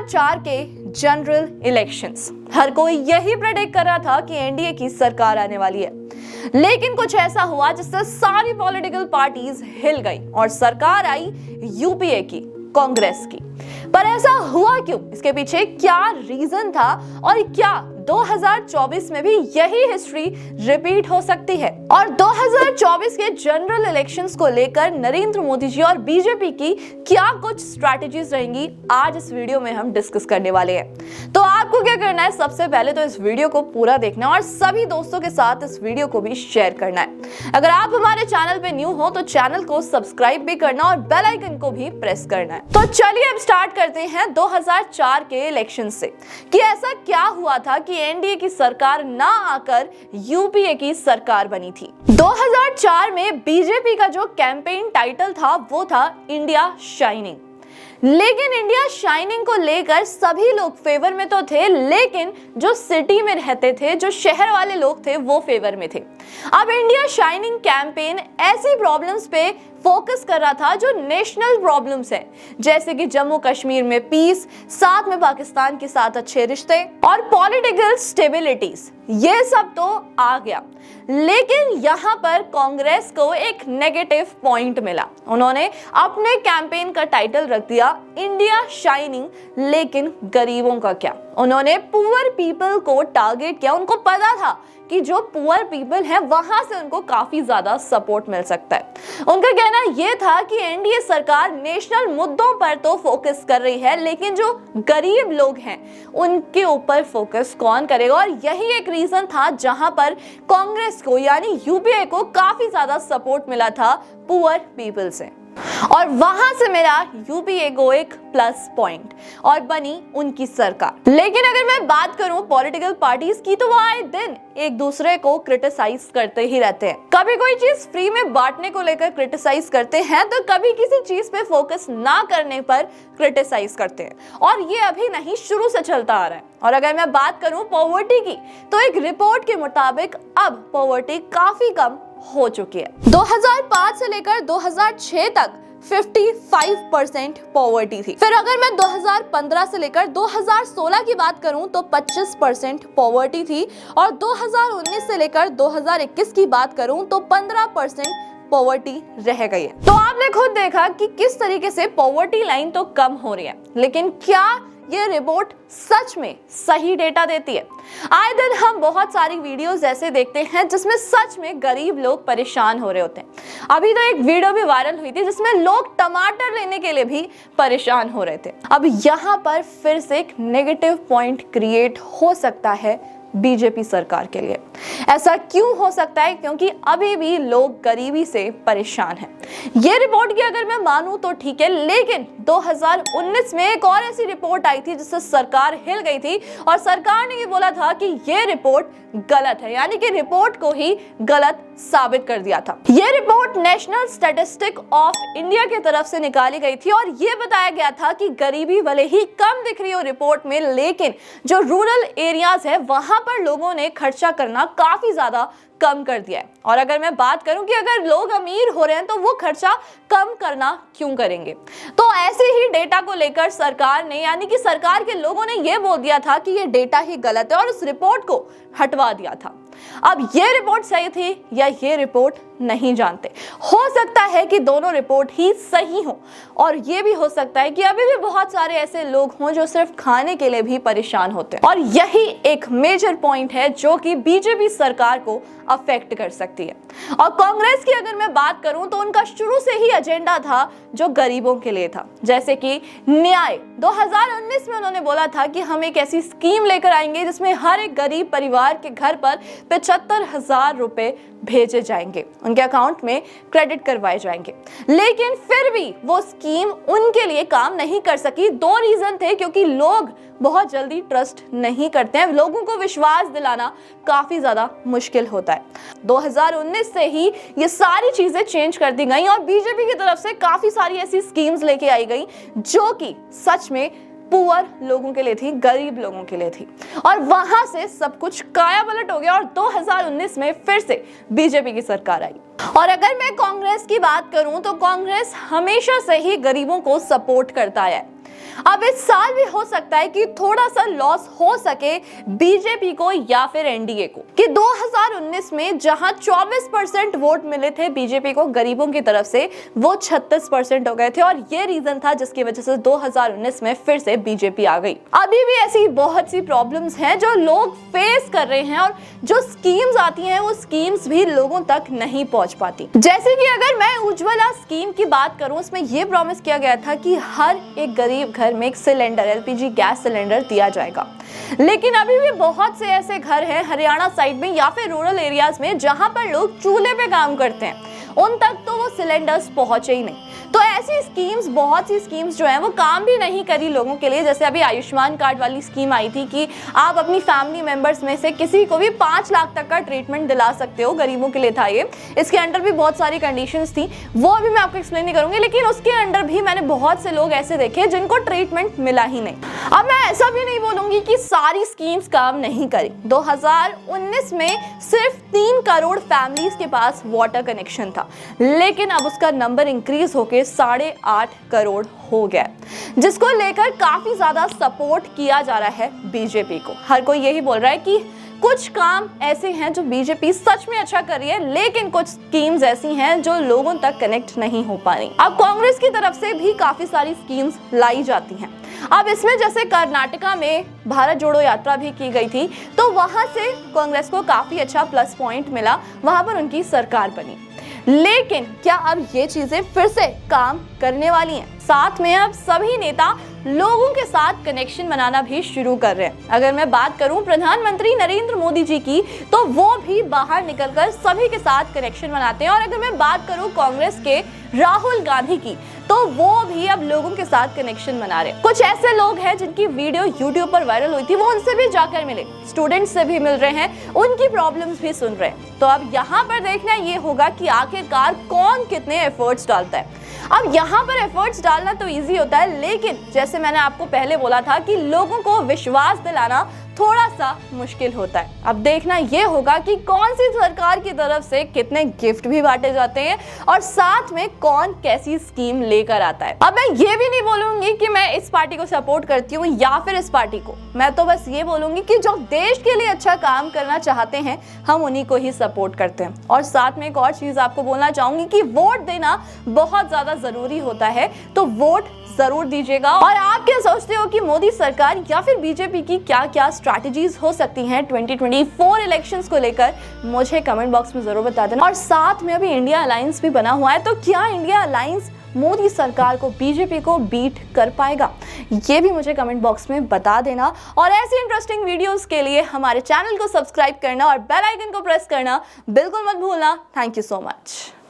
2004 के general elections, हर कोई यही प्रेडिक्ट कर रहा था कि एनडीए की सरकार आने वाली है। लेकिन कुछ ऐसा हुआ जिससे सारी पॉलिटिकल पार्टीज हिल गई और सरकार आई यूपीए की, कांग्रेस की। पर ऐसा हुआ क्यों? इसके पीछे क्या रीजन था और क्या 2024 में भी यही हिस्ट्री रिपीट हो सकती है? और 2024 के जनरल इलेक्शंस को लेकर नरेंद्र मोदी जी और बीजेपी की क्या कुछ स्ट्रैटेजीज रहेंगी, आज इस वीडियो में हम डिस्कस करने वाले हैं। तो आपको क्या करना है, सबसे पहले तो इस वीडियो को पूरा देखना है और सभी दोस्तों के साथ इस वीडियो को भी शेयर करना है। अगर आप हमारे चैनल पे न्यू हो तो चैनल को सब्सक्राइब भी करना और बेल आइकन को भी प्रेस करना है। तो चलिए अब स्टार्ट करते हैं 2004 के इलेक्शन से कि ऐसा क्या हुआ था कि एनडीए की सरकार ना आकर यूपीए की सरकार बनी थी। 2004 में बीजेपी का जो कैंपेन टाइटल था वो था इंडिया शाइनिंग। लेकिन इंडिया शाइनिंग को लेकर सभी लोग फेवर में तो थे, लेकिन जो सिटी में रहते थे, जो शहर वाले लोग थे, वो फेवर में थे। अब इंडिया शाइनिंग कैंपेन ऐसी प्रॉब्लम्स पे फोकस कर रहा था जो नेशनल प्रॉब्लम्स हैं, जैसे कि जम्मू कश्मीर में पीस, साथ में पाकिस्तान के साथ अच्छे रिश्ते और पॉलिटिकल स्टेबिलिटीज, ये सब तो आ गया। लेकिन यहाँ पर कांग्रेस को एक नेगेटिव पॉइंट मिला। उन्होंने अपने कैंपेन का टाइटल रख दिया इंडिया शाइनिंग, लेकिन गरीबों का क्या? उन्होंने पुअर पीपल को टारगेट किया। उनको पता था कि जो पुअर पीपल हैं वहां से उनको काफी ज्यादा सपोर्ट मिल सकता है। उनका कहना यह था कि एनडीए सरकार नेशनल मुद्दों पर तो फोकस कर रही है, लेकिन जो गरीब लोग हैं उनके ऊपर फोकस कौन करेगा? और यही एक रीजन था जहां पर कांग्रेस को यानी यूपीए को काफी ज्यादा सपोर्ट मिला था पुअर पीपल से, और वहां से मेरा यूपीए को एक प्लस पॉइंट और बनी उनकी सरकार। लेकिन अगर मैं बात करूं पॉलिटिकल पार्टीज की, तो वो आए दिन एक दूसरे को क्रिटिसाइज करते ही रहते हैं। कभी कोई चीज फ्री में बांटने को लेकर क्रिटिसाइज करते हैं, तो कभी किसी चीज पे फोकस ना करने पर क्रिटिसाइज करते हैं, और ये अभी नहीं, शुरू से चलता आ रहा है। और अगर मैं बात करूं पॉवर्टी की, तो एक रिपोर्ट के मुताबिक अब पॉवर्टी काफी कम हो चुकी है। 2005 से लेकर 2006 तक 55% पॉवर्टी थी। फिर अगर मैं 2015 से लेकर 2016 की बात करूं तो 25% पॉवर्टी थी, और 2019 से लेकर 2021 की बात करूं तो 15% पॉवर्टी रह गई है। तो आपने खुद देखा कि किस तरीके से पॉवर्टी लाइन तो कम हो रही है, लेकिन क्या ये रिपोर्ट सच में सही डेटा देती है? आए दिन हम बहुत सारी वीडियोस ऐसे देखते हैं जिसमें सच में गरीब लोग परेशान हो रहे होते हैं। अभी तो एक वीडियो भी वायरल हुई थी जिसमें लोग टमाटर लेने के लिए भी परेशान हो रहे थे। अब यहाँ पर फिर से एक नेगेटिव पॉइंट क्रिएट हो सकता है बीजेपी सरकार के लिए। ऐसा क्यों हो सकता है? क्योंकि अभी भी लोग गरीबी से परेशान हैं। ये रिपोर्ट की अगर मैं मानूं तो ठीक है, लेकिन 2019 में एक और ऐसी रिपोर्ट आई थी जिससे सरकार हिल गई थी, और सरकार ने ये बोला था कि ये रिपोर्ट गलत है, यानी कि रिपोर्ट को ही गलत साबित कर दिया था। ये report national statistic of India की तरफ से निकाली गई थी, और ये बताया गया था कि गरीबी भले ही कम दिख रही हो रिपोर्ट में, लेकिन जो रूरल एरियाज है वहां पर लोगों ने खर्चा करना काफी ज्यादा कम कर दिया है। और अगर मैं बात करूं कि अगर लोग अमीर हो रहे हैं तो वो खर्चा कम करना क्यों करेंगे? तो ऐसे ही डेटा को लेकर सरकार ने, यानी कि सरकार के लोगों ने ये बोल दिया था कि ये डेटा ही गलत है और उस रिपोर्ट को हटवा दिया था। अब ये रिपोर्ट सही थी या ये रिपोर्ट नहीं जानते। हो सकता है कि दोनों रिपोर्ट ही सही हो, और ये भी हो सकता है कि अभी भी बहुत सारे ऐसे लोग हों जो सिर्फ खाने के लिए भी परेशान होते हैं, और यही एक मेजर पॉइंट है जो कि बीजेपी सरकार को अफेक्ट कर सकती है। और कांग्रेस की अगर मैं बात करूं तो उनका शुरू से ही एजेंडा था जो गरीबों के लिए था, जैसे कि न्याय। 2019 में उन्होंने बोला था कि हम एक ऐसी स्कीम लेकर आएंगे जिसमें हर एक गरीब परिवार के घर पर 75,000 रुपए भेजे जाएंगे, उनके अकाउंट में क्रेडिट करवाए जाएंगे। लेकिन फिर भी वो स्कीम उनके लिए काम नहीं कर सकी। दो रीजन थे, क्योंकि लोग बहुत जल्दी ट्रस्ट नहीं करते हैं, लोगों को विश्वास दिलाना काफी ज्यादा मुश्किल होता है। 2019 से ही ये सारी चीजें चेंज कर दी गई, और बीजेपी की तरफ से काफी सारी ऐसी स्कीम्स लेके आई गई जो कि सच में पुअर लोगों के लिए थी, गरीब लोगों के लिए थी, और वहां से सब कुछ काया पलट हो गया, और 2019 में फिर से बीजेपी की सरकार आई। और अगर मैं कांग्रेस की बात करूं तो कांग्रेस हमेशा से ही गरीबों को सपोर्ट करता है। अब इस साल भी हो सकता है कि थोड़ा सा लॉस हो सके बीजेपी को या फिर एनडीए को, कि 2019 में जहां 24% वोट मिले थे बीजेपी को गरीबों की तरफ से, वो 36% हो गए थे। और ये रीजन था जिसकी वजह से 2019 में फिर से बीजेपी आ गई। अभी भी ऐसी बहुत सी प्रॉब्लम्स हैं जो लोग फेस कर रहे हैं और जो स्कीम्स आती हैं वो स्कीम्स भी लोगों तक नहीं पहुंच पाती। जैसे कि अगर मैं उज्ज्वला स्कीम की बात करूं, उसमें यह प्रॉमिस किया गया था कि हर एक गरीब घर में एक सिलेंडर, एलपीजी गैस सिलेंडर दिया जाएगा। लेकिन अभी भी बहुत से ऐसे घर हैं हरियाणा साइड में या फिर रूरल एरियाज में जहां पर लोग चूल्हे पे काम करते हैं, उन तक तो वो सिलेंडर्स पहुंचे ही नहीं। तो ऐसी स्कीम्स, बहुत सी स्कीम्स जो हैं वो काम भी नहीं करी लोगों के लिए। जैसे अभी आयुष्मान कार्ड वाली स्कीम आई थी कि आप अपनी फैमिली मेंबर्स में से किसी को भी 5 लाख तक का ट्रीटमेंट दिला सकते हो, गरीबों के लिए था ये। इसके अंडर भी बहुत सारी कंडीशंस थी, वो अभी मैं आपको एक्सप्लेन नहीं करूंगी, लेकिन उसके अंडर भी मैंने बहुत से लोग ऐसे देखे जिनको ट्रीटमेंट मिला ही नहीं। अब मैं ऐसा भी नहीं बोलूंगी कि सारी स्कीम्स काम नहीं करी। 2019 में सिर्फ 3 करोड़ फैमिलीज के पास वाटर कनेक्शन था, लेकिन अब उसका नंबर इंक्रीज होकर 8.5 करोड़ हो गया, जिसको लेकर काफी ज्यादा सपोर्ट किया जा रहा है बीजेपी को। हर कोई यही बोल रहा है कि कुछ काम ऐसे हैं जो बीजेपी सच में अच्छा कर रही है, लेकिन कुछ स्कीम्स ऐसी हैं जो लोगों तक कनेक्ट नहीं हो पा रही। अब कांग्रेस की तरफ से भी काफी सारी स्कीम्स लाई जाती हैं। अब इसमें जैसे कर्नाटका में भारत जोड़ो यात्रा भी की गई थी, तो वहां से कांग्रेस को काफी अच्छा प्लस पॉइंट मिला, वहां पर उनकी सरकार बनी। लेकिन क्या अब ये चीजें फिर से काम करने वाली हैं? साथ में अब सभी नेता लोगों के साथ कनेक्शन बनाना भी शुरू कर रहे हैं। अगर मैं बात करूं प्रधानमंत्री नरेंद्र मोदी जी की, तो वो भी बाहर निकलकर सभी के साथ कनेक्शन बनाते हैं। और अगर मैं बात करूं कांग्रेस के राहुल गांधी की, तो वो भी अब लोगों के साथ कनेक्शन बना रहे हैं। कुछ ऐसे लोग हैं जिनकी वीडियो यूट्यूब पर वायरल हुई थी, वो उनसे भी जाकर मिले, स्टूडेंट्स से भी मिल रहे हैं, उनकी प्रॉब्लम्स भी सुन रहे हैं। तो अब यहाँ पर देखना ये होगा कि आखिरकार कौन कितने एफर्ट्स डालता है। अब यहाँ पर एफर्ट्स डालना तो इजी होता है, लेकिन जैसे मैंने आपको पहले बोला था कि लोगों को विश्वास दिलाना थोड़ा सा मुश्किल होता है। अब देखना यह होगा कि कौन सी सरकार की तरफ से कितने गिफ्ट भी बांटे जाते हैं और साथ में कौन कैसी स्कीम लेकर आता है। अब मैं ये भी नहीं बोलूंगी कि मैं इस पार्टी को सपोर्ट करती हूँ या फिर इस पार्टी को, मैं तो बस ये बोलूंगी कि जो देश के लिए अच्छा काम करना चाहते हैं हम उन्हीं को ही सपोर्ट करते हैं। और साथ में एक और चीज आपको बोलना चाहूंगी कि वोट देना बहुत ज्यादा जरूरी होता है, तो वोट जरूर दीजिएगा। और आप क्या सोचते हो कि मोदी सरकार या फिर बीजेपी की क्या क्या स्ट्रैटेजीज हो सकती हैं 2024 इलेक्शंस को लेकर, मुझे कमेंट बॉक्स में जरूर बता देना। और साथ में अभी इंडिया अलायंस भी बना हुआ है, तो क्या इंडिया अलायंस मोदी सरकार को, बीजेपी को बीट कर पाएगा, ये भी मुझे कमेंट बॉक्स में बता देना। और ऐसी इंटरेस्टिंग वीडियोस के लिए हमारे चैनल को सब्सक्राइब करना और बेल आइकन को प्रेस करना बिल्कुल मत भूलना। Thank you so much.